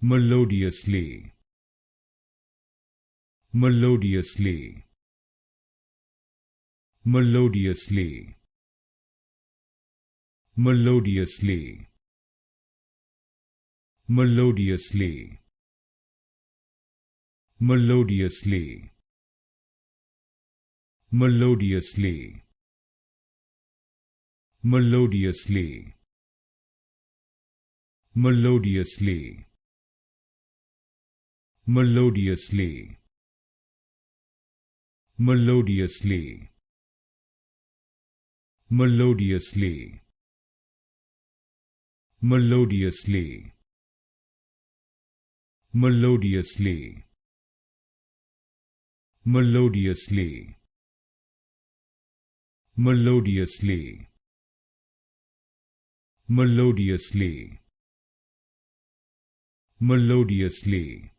melodiously, melodiously, melodiously, melodiously, melodiously, melodiously, melodiously, melodiously, melodiously, melodiously, melodiously, melodiously, melodiously, melodiously, melodiously, melodiously, melodiously, melodiously,